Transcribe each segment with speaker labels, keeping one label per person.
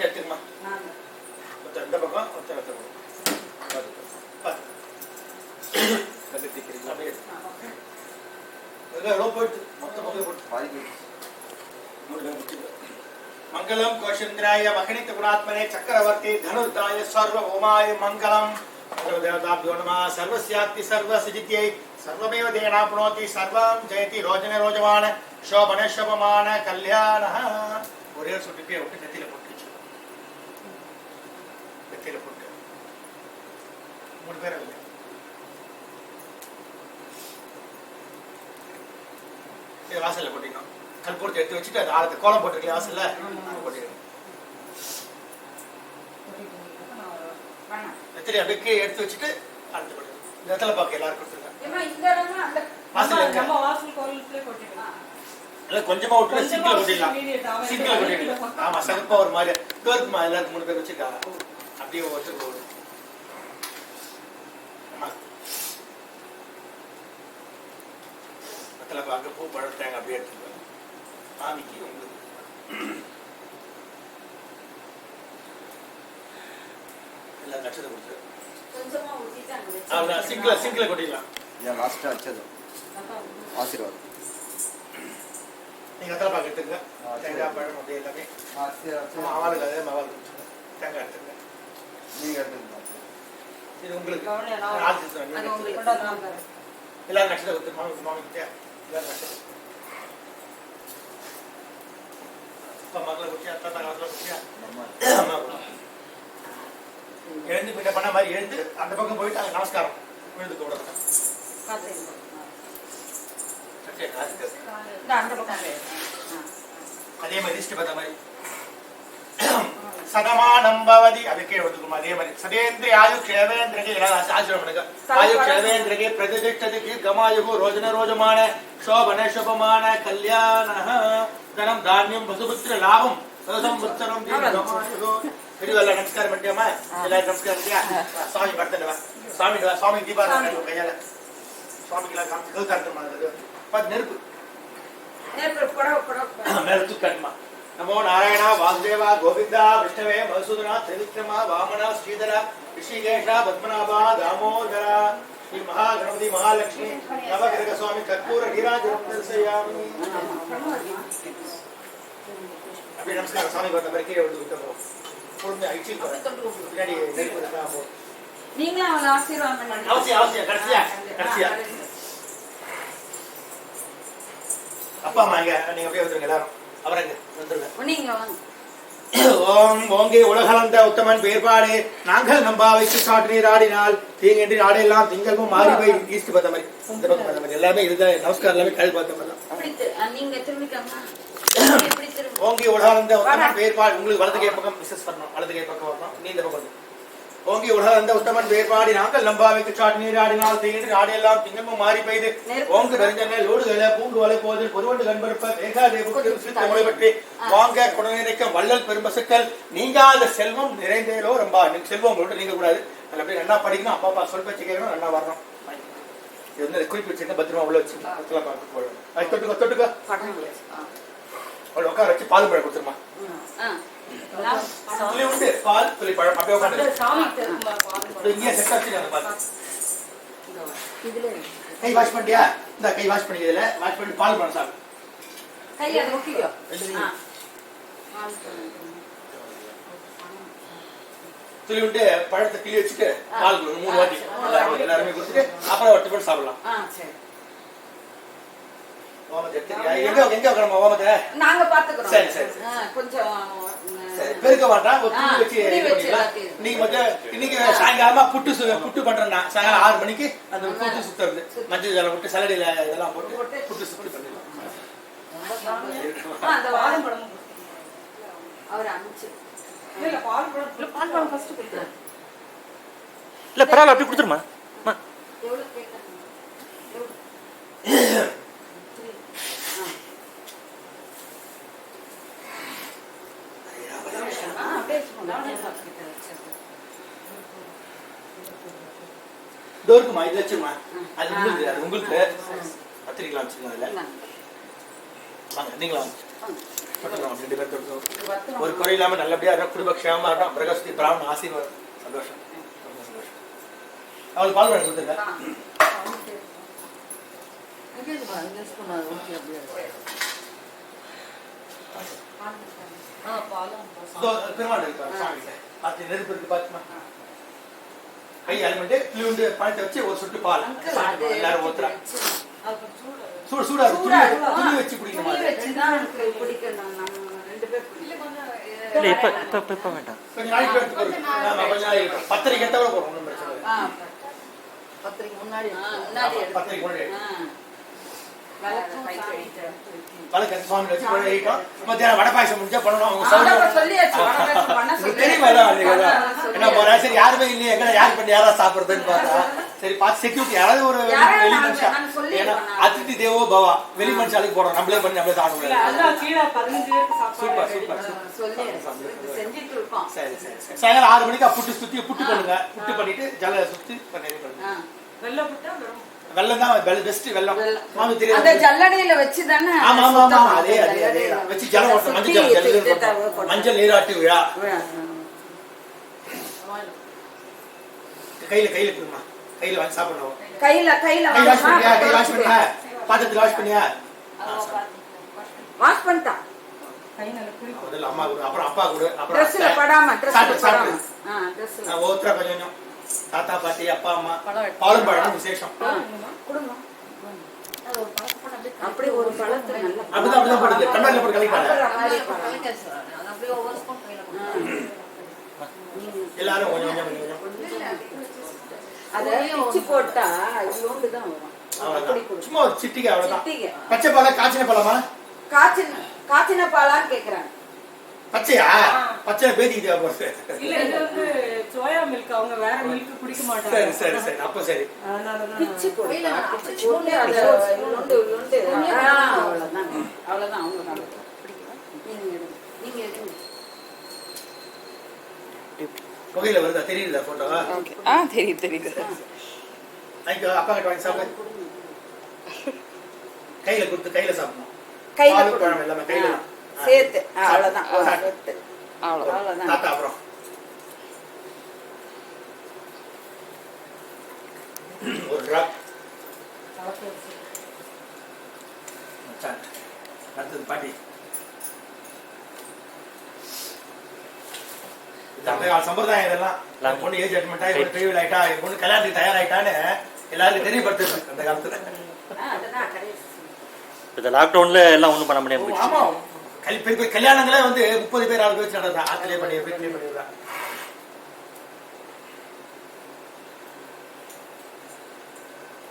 Speaker 1: எடுத்துக்கமா இந்த பக்கம் मंगलम कौशेन्द्राय मखनित गुणात्मने चक्रवर्ती धनुर्धाय सर्वभौमाय मंगलम देवताभ्यो नमः सर्वस्याप्ति सर्वसिद्धियै सर्वमेव देनाप्नोति सर्वं जयति रोजने रोजमान शोभने शोभमान कल्याणः ஒரே சுட்டிப்பே விட்டு நெத்தியில போட்டுச்சு நெத்தியில போட்டு 3 பேர் இல்ல இது வாசல்ல போட்டுக்கணும் கல்பூரத்தை எடுத்து வச்சுட்டு அது ஆளத்தை கோலம் போட்டுருக்கல வாசல்ல போட்டுக்கணும் நெத்தியில அப்படியே எடுத்து வச்சுட்டு ஆளத்தை போட்டுக்கணும் இந்த இடத்துல பாக்க எல்லாரும் கொடுத்துருங்க வாசல்ல நம்ம வாசல் கோலத்திலே போட்டுக்கலாம் கொஞ்சமா விட்டு சிங்கிள் கொட்டிடலாம் சிங்கிள் கொட்டிடலாம் ஆமா சகப்பா ஒரு மாதிரி டோருக்கு எல்லாருக்கும் 3 பேர் வச்சிருக்காங்க அப்படியே ஒருத்தருக்கு ஒரு மத்தல பாக்க பூ பழத்தாங்க அப்படியே எடுத்துக்கலாம் சாமிக்கு உங்களுக்கு எல்லாம் நட்சத்திரம் கொடுத்து கொஞ்சமா ஊத்திட்டாங்க அவ்வளவு சிங்கிள் கொட்டிடலாம் யா லாஸ்ட் அச்சது ஆசீர்வாதம் நீங்க அதெல்லாம் பாக்கிட்டுங்க தேங்காய் பழம் அப்படியே எல்லாமே ஆவாளுக்கு அதே மாவாளுக்கு தேங்காய் எடுத்துங்க நீங்க எடுத்துங்க இது உங்களுக்கு எல்லாரும் நட்சத்திரம் கொடுத்து மாமிக்கிட்டே எல்லாரும் நட்சத்திரம் அப்பா மக்களை குடிச்சா அத்தா காலத்தில் குடிச்சா அம்மா எழுந்து பின்ன பண்ண மாதிரி எழுந்து அந்த பக்கம் போயிட்டு அங்கே நமஸ்காரம் விழுந்து கூடாது அதே மாதிரி இஷ்ட பார்த்த மாதிரி சதமானம் பவதி அதுக்கே ஒதுக்கும் அதே மாதிரி சதேந்திரிய ஆயு க்ஷேவேந்திரகே ஆசிரம் பண்ணுங்க ஆயு க்ஷேவேந்திரகே பிரதிஷ்டதி தீர்க்கமாயு ரோஜன ரோஜமான சோபன சுபமான கல்யாணः தனம் தானியம் பசுபுத்திர லாபம் சதசம்வத்சரம் தீர்க்கமாயு பெரியவல்ல நமஸ்காரம் பண்ணியாமா எல்லாரும் நமஸ்காரம் பண்ணியா சாமி பர்த்தனவா சாமி தீபாராதனை கையால சுவாமிக்கு காமிச்சு கல்காரத்தமா பத் நெருப்பு நெருப்பு கட்மா நமோ நாராயணா வாசுதேவா கோவிந்தா விஷ்ணவே மதுசூதனா திரிவிக்ரமா வாமனா ஸ்ரீதரா ரிஷிகேஷா பத்மநாபா தாமோதரா ஸ்ரீ மகாகணபதி மகாலட்சுமி நவகிரக சுவாமி கற்பூர நீராஜனம் தரிசயாமி அப்படி நமஸ்காரம் சாமி பார்த்த மாதிரி கீழே வந்து விட்டோம் பொழுது ஐச்சி பின்னாடி நெருப்பு இருக்கா
Speaker 2: நீங்களும் அவங்க ஆசீர்வாதம் பண்ணுங்க
Speaker 1: அவசியம் கடைசியா அப்பா அம்மா இங்க நீங்க அப்படியே வந்துருங்க எல்லாரும் அவரங்க வந்துருங்க
Speaker 2: நீங்க வாங்க
Speaker 1: ஓம் ஓங்கே உலகளந்த உத்தமன் பேர்பாடு நாங்கள் நம்பாவைக்கு காட்டு நீர் ஆடினால் தீங்கன்றி ஆடையெல்லாம் திங்களும் மாறி போய் ஈஸ்ட் பார்த்த மாதிரி இந்த பக்கம் பார்த்த மாதிரி எல்லாமே இதுதான் நமஸ்காரம் எல்லாமே கல் பார்த்த மாதிரி
Speaker 2: நீங்க திரும்பிக்கமா
Speaker 1: ஓங்கே உலகளந்த உத்தமன் பேர்பாடு உங்களுக்கு வலது கை பக்கம் மிஸ்ஸஸ் பண்ணணும் வலது கை பக்கம் வரணும் நீ இந்த பக்கம் ஓங்கி உலகளந்த உத்தமன் வேர்பாடி நாங்கள் நம்பாவைக்கு சாட்டு நீராடினால் தீங்கன்று ஆடையெல்லாம் திங்கமும் மாறி பெய்து ஓங்கு பெருஞ்சென்னை லோடுகளை பூண்டு வலை போதில் பொருவண்டு கண்பருப்ப தேகாதேவுக்கு முளைபற்றி வாங்க குடநிறைக்க வள்ளல் பெரும்பசுக்கள் நீங்காத செல்வம் நிறைந்தேலோ ரொம்ப செல்வம் உங்களோட நீங்க கூடாது அப்படியே நல்லா படிக்கணும் அப்பா அப்பா சொல் பேச்சு கேட்கணும் நல்லா வரணும் இது வந்து குறிப்பிட்டு பத்திரமா உள்ள வச்சுக்கலாம் பார்க்க போடணும் அது தொட்டுக்கோ உட்கார வச்சு பால் பழம் கொடுத்துருமா உண்டு பால் துளி பழம் அப்படியே உட்காந்து கை வாஷ் பண்ணிட்டியா இந்த கை வாஷ் பண்ணிக்கிறதுல வாஷ் பண்ணி பால் பழம் சாப்பிடு துளி விட்டு பழத்தை கிளி வச்சுட்டு பால் 3 வாட்டி எல்லாருமே கொடுத்துட்டு அப்புறம் ஒட்டு போட்டு சாப்பிடலாம்
Speaker 2: நாங்க பாத்துக்கிறோம்
Speaker 1: சரி
Speaker 2: கொஞ்சம்
Speaker 1: பெருக்க மாட்டான் ஒரு புட்டு வச்சு நீங்க கொஞ்சம் இன்னைக்கு சாயங்காலமா புட்டு பண்றேன்னா சாயங்காலம் 6 மணிக்கு அந்த புட்டு சுத்துறது மஞ்சள் ஜலம் விட்டு சலடியில இதெல்லாம் போட்டு புட்டு சுத்தி பண்ணிடலாம் இல்ல பரவாயில்ல அப்படி கொடுத்துருமா டோருக்குமா இது வச்சுமா அது உங்களுக்கு பத்திரிக்கலாம் வச்சுக்கோங்க வாங்க நீங்களா பட்டுக்கலாம் ரெண்டு பேர் தொட்டு ஒரு குறை இல்லாம நல்லபடியா இருக்கும் குடும்ப க்ஷேமமா இருக்கும் பிரகஸ்தி பிராமண ஆசீர்வாதம் சந்தோஷம் ரொம்ப சந்தோஷம் அவளுக்கு பால் வேணும் கொடுத்துருங்க பெருமாள் இருக்காரு சாமி பார்த்து நெருப்பு இருக்கு பாத்துமா கை அலுமண்டு கிளியுண்டு பழத்தை வச்சு ஒரு சொட்டு பால் எல்லாரும் ஊத்துறா சூடு சூடா துணி வச்சு குடிக்கணுமா
Speaker 3: இல்ல இப்ப வேண்டாம்
Speaker 1: கொஞ்சம் நாளைக்கு கொஞ்சம் நாளைக்கு பத்திரிக்கை எடுத்தா கூட போறோம் ஒன்றும் பிரச்சனை இல்லை
Speaker 2: பத்திரிக்கை முன்னாடி
Speaker 1: பத்திரிக்கை முன்னாடி வழக்கு சுவாமி வச்சு போயிட்டோம் மத்தியானம் வடை பாயசம் முடிஞ்சா பண்ணணும் அவங்க தெரியுமா என்ன போறா சரி யாருமே இல்லையே எங்க யாரு பண்ணி யாரா சாப்பிடுறதுன்னு பார்த்தா சரி பார்த்து செக்யூரிட்டி யாராவது ஒரு வெளி மனுஷா ஏன்னா அதிதி தேவோ பவா வெளி மனுஷாலுக்கு போறோம் நம்மளே பண்ணி நம்மளே சாப்பிடுவோம் சூப்பர் சூப்பர் சரி சரி சரி சாயங்காலம் 6 மணிக்கு புட்டு சுத்தி புட்டு பண்ணுங்க புட்டு பண்ணிட்டு ஜல சுத்தி பண்ணி பண்ணுங்க வெல்லம் தான் பெஸ்ட் வெல்லம் மாமி தெரியும்
Speaker 2: அந்த ஜல்லடையில வச்சு தானே
Speaker 1: ஆமா ஆமா ஆமா அதே வச்சு ஜலம் ஓட்ட மஞ்சள் நீராட்டு விழா கையில குடுமா கையில வாங்கி சாப்பிடணும்
Speaker 2: கையில
Speaker 1: வாஷ் பண்ணியா பாத்திரத்துல வாஷ் பண்ணியா
Speaker 2: வாஷ் பண்ணிட்டா
Speaker 1: முதல்ல அம்மா கூட அப்புறம் அப்பா கூட அப்புறம்
Speaker 2: ட்ரெஸ்ல படாம ட்ரெஸ்ல
Speaker 1: ஓத்ரா கொஞ்சம் தாத்தா பாட்டி அப்பா அம்மா பாலும் பழம் விசேஷம்
Speaker 2: அப்படி ஒரு பழத்தை நல்லா
Speaker 1: அப்படிதான் போடுது கண்ணாடில போட்டு கலக்கிட்டாங்க எல்லாரும் கொஞ்சம்
Speaker 2: அத பிச்சு போட்டா இவ்வளவு தான் வரும்
Speaker 1: சும்மா ஒரு சிட்டிகை அவ்வளவுதான் பச்சை பாலா காய்ச்சின பழமா
Speaker 2: காய்ச்சின பாலான்னு கேக்குறாங்க
Speaker 1: பச்சையா பச்சை பேதிக்கு தேவைப்படுது
Speaker 4: இல்ல இது வந்து சோயா மில்க் அவங்க வேற மில்க் குடிக்க மாட்டாங்க
Speaker 1: சரி சரி சரி அப்ப சரி
Speaker 2: பிச்சு போட்டு அத உண்டு அவ்வளவுதான் அவங்க தான் நீங்க எடுங்க
Speaker 1: புகையில வருதா தெரியுதா போட்டோவா
Speaker 3: தெரியுது
Speaker 1: ஐயோ அப்பா கிட்ட வாங்கி சாப்பிடு கையில கொடுத்து கையில சாப்பிடணும்
Speaker 2: கையில
Speaker 1: பழம் எல்லாமே கையில
Speaker 2: சேர்த்து அவ்வளவுதான்
Speaker 1: தாத்தா அப்புறம் ஒரு டிராப் அடுத்தது பாட்டி சம்பிரதாயம் இதெல்லாம் பொண்ணு ஏஜ் அட்மெண்ட் ஆகி பெரியவில் ஆயிட்டா பொண்ணு கல்யாணத்துக்கு தயாராயிட்டான்னு எல்லாருக்கும் தெரியப்படுத்துது அந்த காலத்துல
Speaker 3: இந்த லாக்டவுன்ல எல்லாம் ஒண்ணும் பண்ண முடியாது
Speaker 1: ஆமா கல்யாணங்களே வந்து 30 பேர் 6 பேர் வச்சு நடந்தா ஆத்திலே பண்ணி வீட்டிலே பண்ணிடுறா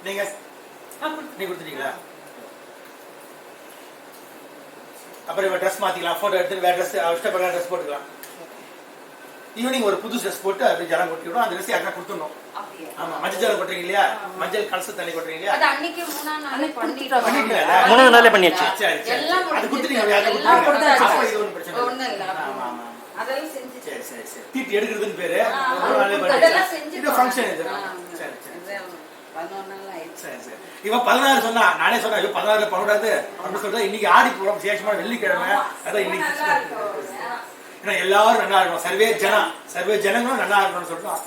Speaker 1: நீங்க கொடுத்துட்டீங்களா அப்புறம் இவன் ட்ரெஸ் மாத்திக்கலாம் போட்டோ எடுத்து வேற ட்ரெஸ் இஷ்டப்படுற ட்ரெஸ் போட்டுக்கலாம் ஈவினிங் ஒரு புது ட்ரெஸ் போட்டு அப்படி ஜலம் கொட்டிவிடும் அந்த ட்ரெஸ் யாருன்னா கொடுத்துடணும் ஆமா மஞ்சள் ஜலம் கொட்டுறீங்க இல்லையா மஞ்சள் கலசு தண்ணி கொட்டுறீங்க இல்லையா
Speaker 2: அது அன்னைக்கு முன்னாடி நாளே
Speaker 1: பண்ணிட்டீங்களா
Speaker 3: 3 நாளே பண்ணியாச்சு
Speaker 1: அது கொடுத்துட்டீங்க யாரா கொடுத்துட்டீங்க அப்ப இது ஒண்ணும் பிரச்சனை
Speaker 2: ஒண்ணு இல்ல அதெல்லாம் செஞ்சு
Speaker 1: சரி சரி சரி தீட்டி எடுக்கிறதுன்னு பேரு
Speaker 2: அதெல்லாம் செஞ்சு
Speaker 1: இது ஃபங்க்ஷன் இது சரி சரி
Speaker 2: 11 நாள் ஆயிடுச்சு
Speaker 1: சரி சரி இவன் 16 சொன்னா நானே சொன்னேன் 16 பண்ணக்கூடாது அப்படின்னு சொல்றா இன்னைக்கு ஆடி பூரம் விசேஷமா வெள்ளிக்கிழமை அதான் இன்னைக்கு ஏன்னா எல்லாரும் நல்லா இருக்கணும் சர்வே ஜனங்களும் நல்லா இருக்கணும்னு சொல்றான்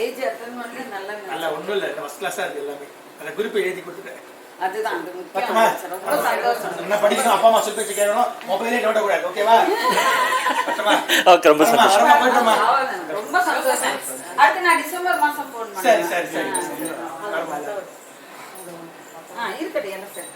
Speaker 2: ஏஜ் அட்டன் பண்ணி
Speaker 1: நல்லா ஒண்ணும் இல்ல ஃபர்ஸ்ட் கிளாஸா இருக்கு எல்லாமே அந்த குறிப்பை எழுதி கொடுத்துட்டேன்
Speaker 2: அதுதான் அது
Speaker 1: பக்கமா
Speaker 2: ரொம்ப சந்தோஷம்
Speaker 1: என்ன படிக்கணும் அப்பா அம்மா சொல்லி வச்சு கேட்கணும் மொபைலே நோட்ட கூடாது ஓகேவா பக்கமா
Speaker 3: ஓகே ரொம்ப சந்தோஷம்
Speaker 2: ரொம்ப சந்தோஷம் அடுத்து நான் டிசம்பர் மாசம் போன்
Speaker 1: சரி சரி சரி
Speaker 2: இருக்கட்டும் என்ன சார்